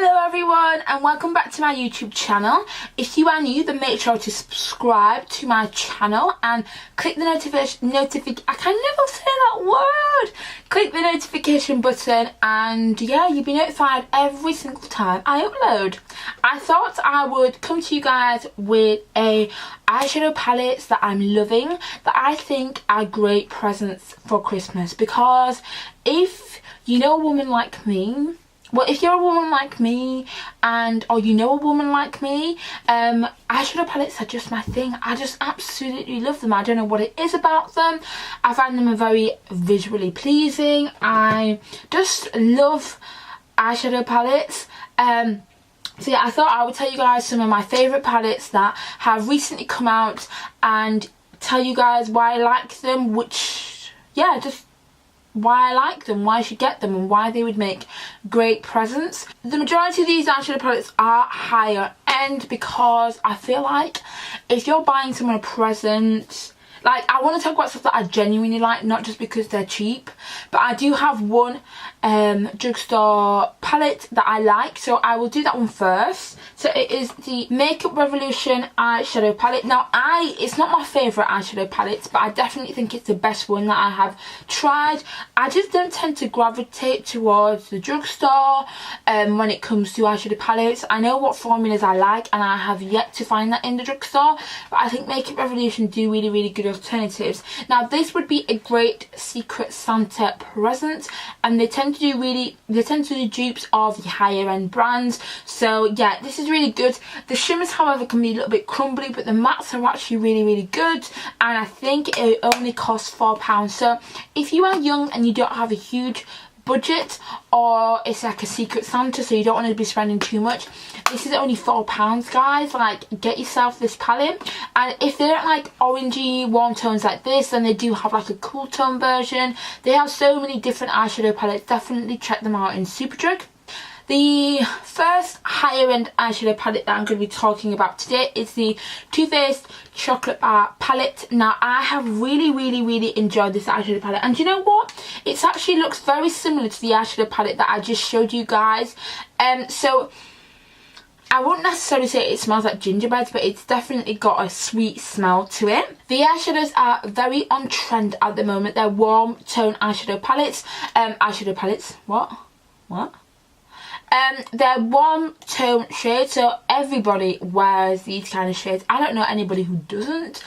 Hello everyone and welcome back to my YouTube channel. If you are new, then make sure to subscribe to my channel and click the notification I can never say that word. Click the notification button and yeah, you'll be notified every single time I upload. I thought I would come to you guys with a eyeshadow palettes that I'm loving, that I think are great presents for Christmas, because if you know a woman like me, well, if you're a woman like me or you know a woman like me, eyeshadow palettes are just my thing. I just absolutely love them. I don't know what it is about them. I find them very visually pleasing. I just love eyeshadow palettes. So yeah, I thought I would tell you guys some of my favourite palettes that have recently come out and tell you guys why I like them, just why I like them, why I should get them, and why they would make great presents. The majority of these eyeshadow palettes are higher end because I feel like if you're buying someone a present, like, I want to talk about stuff that I genuinely like, not just because they're cheap, but I do have one drugstore palette that I like, so I will do that one first. So it is the Makeup Revolution eyeshadow palette. Now, it's not my favourite eyeshadow palette, but I definitely think it's the best one that I have tried. I just don't tend to gravitate towards the drugstore when it comes to eyeshadow palettes. I know what formulas I like, and I have yet to find that in the drugstore, but I think Makeup Revolution do really good alternatives. Now, this would be a great Secret Santa present, and they tend to do dupes of the higher end brands. So yeah, this is really good. The shimmers, however, can be a little bit crumbly, but the mattes are actually really good, and I think it only costs £4. So if you are young and you don't have a huge budget, or it's like a Secret Santa, so you don't want to be spending too much, this is only £4, guys. Like, get yourself this palette. And if they don't like orangey warm tones like this, then they do have like a cool tone version. They have so many different eyeshadow palettes. Definitely check them out in Superdrug. The first higher end eyeshadow palette that I'm going to be talking about today is the Too Faced Chocolate Bar palette. Now, I have really enjoyed this eyeshadow palette, and you know what? It actually looks very similar to the eyeshadow palette that I just showed you guys. So I wouldn't necessarily say it smells like gingerbread, but it's definitely got a sweet smell to it. The eyeshadows are very on trend at the moment. They're warm tone eyeshadow palettes. They're warm tone shades, so everybody wears these kind of shades. I don't know anybody who doesn't.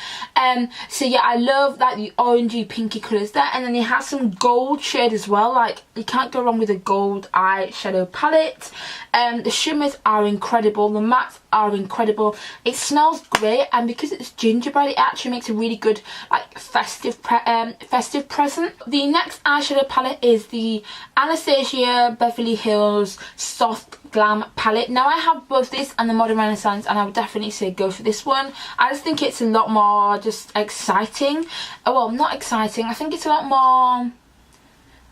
So yeah, I love like the orangey pinky colours there, and then they have some gold shade as well. Like, you can't go wrong with a gold eyeshadow palette. The shimmers are incredible, the mattes are incredible. It smells great, and because it's gingerbread, it actually makes a really good like festive present. The next eyeshadow palette is the Anastasia Beverly Hills Soft Glam palette. Now, I have both this and the Modern Renaissance, and I would definitely say go for this one. I just think it's a lot more just exciting. Well, not exciting, I think it's a lot more,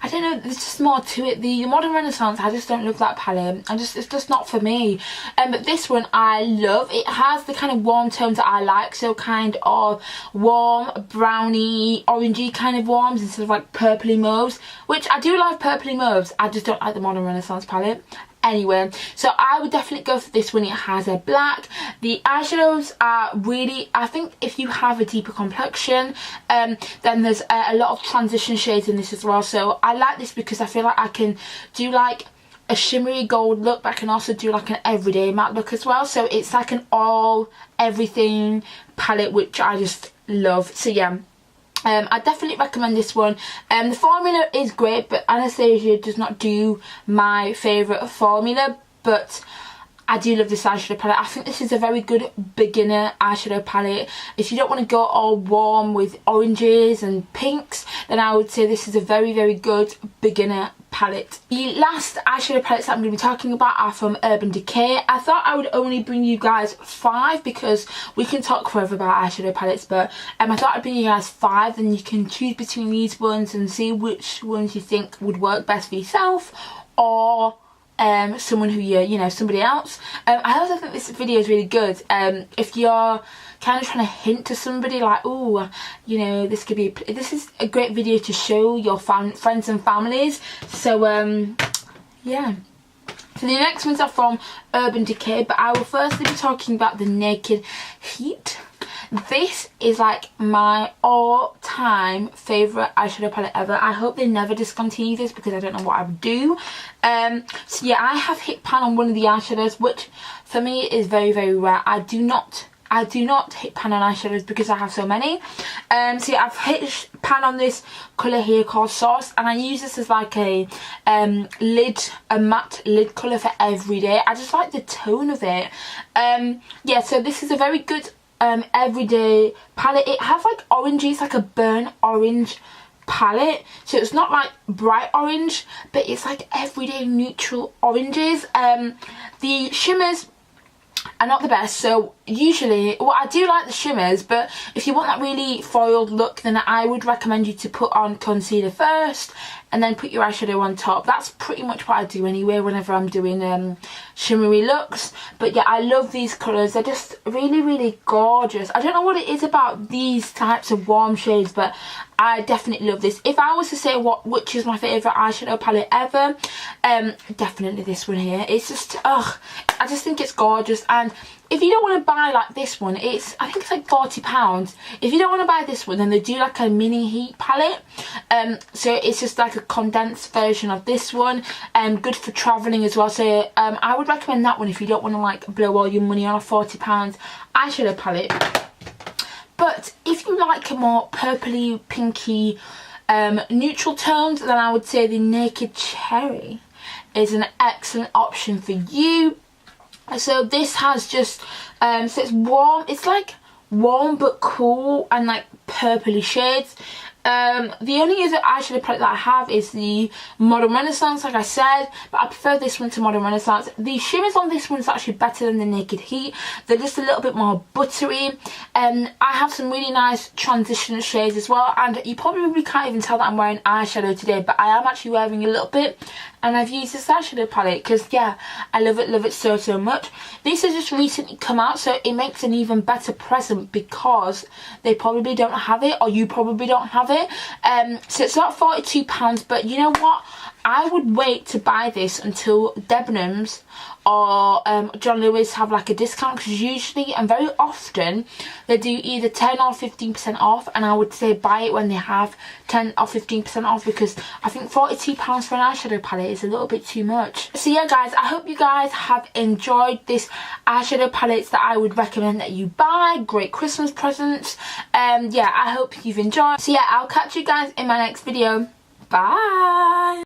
I don't know, there's just more to it. The Modern Renaissance, I just don't love that palette. It's just not for me. But this one I love. It has the kind of warm tones that I like, so kind of warm, browny, orangey kind of warms instead of like purpley mauves, which I do like purpley mauves. I just don't like the Modern Renaissance palette. Anyway, so I would definitely go for this one. It has a black. The eyeshadows are really, I think if you have a deeper complexion, then there's a lot of transition shades in this as well. So I like this because I feel like I can do like a shimmery gold look, but I can also do like an everyday matte look as well. So it's like an all everything palette, which I just love. So yeah, I definitely recommend this one. The formula is great, but Anastasia does not do my favourite formula, but I do love this eyeshadow palette. I think this is a very good beginner eyeshadow palette. If you don't want to go all warm with oranges and pinks, then I would say this is a very good beginner palette. The last eyeshadow palettes that I'm going to be talking about are from Urban Decay. I thought I would only bring you guys 5 because we can talk forever about eyeshadow palettes, but I thought I'd bring you guys 5, and you can choose between these ones and see which ones you think would work best for yourself, or someone who you know, somebody else. I also think this video is really good if you're kind of trying to hint to somebody like, oh, you know, this is a great video to show your friends and families. So yeah, So the next ones are from Urban Decay, but I will firstly be talking about the Naked Heat. This is like my all-time favourite eyeshadow palette ever. I hope they never discontinue this because I don't know what I would do. So yeah, I have hit pan on one of the eyeshadows, which for me is very, very rare. I do not hit pan on eyeshadows because I have so many. So yeah, I've hit pan on this colour here called Sauce, and I use this as like a matte lid colour for every day. I just like the tone of it. Yeah, so this is a very good everyday palette. It has like orangey, it's like a burnt orange palette, so it's not like bright orange, but it's like everyday neutral oranges. The shimmers are not the best, so usually, well, I do like the shimmers, but if you want that really foiled look, then I would recommend you to put on concealer first and then put your eyeshadow on top. That's pretty much what I do anyway whenever I'm doing shimmery looks. But yeah, I love these colours. They're just really, really gorgeous. I don't know what it is about these types of warm shades, but I definitely love this. If I was to say which is my favourite eyeshadow palette ever, definitely this one here. It's just, I just think it's gorgeous. And if you don't want to buy like this one, I think it's like £40. If you don't want to buy this one, then they do like a mini heat palette. So it's just like a condensed version of this one, good for travelling as well. So I would recommend that one if you don't want to like blow all your money on a £40 eyeshadow palette. But if you like a more purpley, pinky, neutral tones, then I would say the Naked Cherry is an excellent option for you. So this has just, so it's warm, it's like warm but cool and like purpley shades. The only other eyeshadow palette that I have is the Modern Renaissance, like I said, but I prefer this one to Modern Renaissance. The shimmers on this one is actually better than the Naked Heat. They're just a little bit more buttery. I have some really nice transition shades as well, and you probably can't even tell that I'm wearing eyeshadow today, but I am actually wearing a little bit. And I've used this eyeshadow palette because, yeah, I love it so, so much. These have just recently come out, so it makes an even better present because they probably don't have it, or you probably don't have it. So it's about £42, but you know what? I would wait to buy this until Debenhams or John Lewis have like a discount, because usually and very often they do either 10 or 15% off, and I would say buy it when they have 10 or 15% off, because I think £42 for an eyeshadow palette is a little bit too much. So yeah guys, I hope you guys have enjoyed this eyeshadow palettes that I would recommend that you buy. Great Christmas presents. Yeah, I hope you've enjoyed. So yeah, I'll catch you guys in my next video. Bye.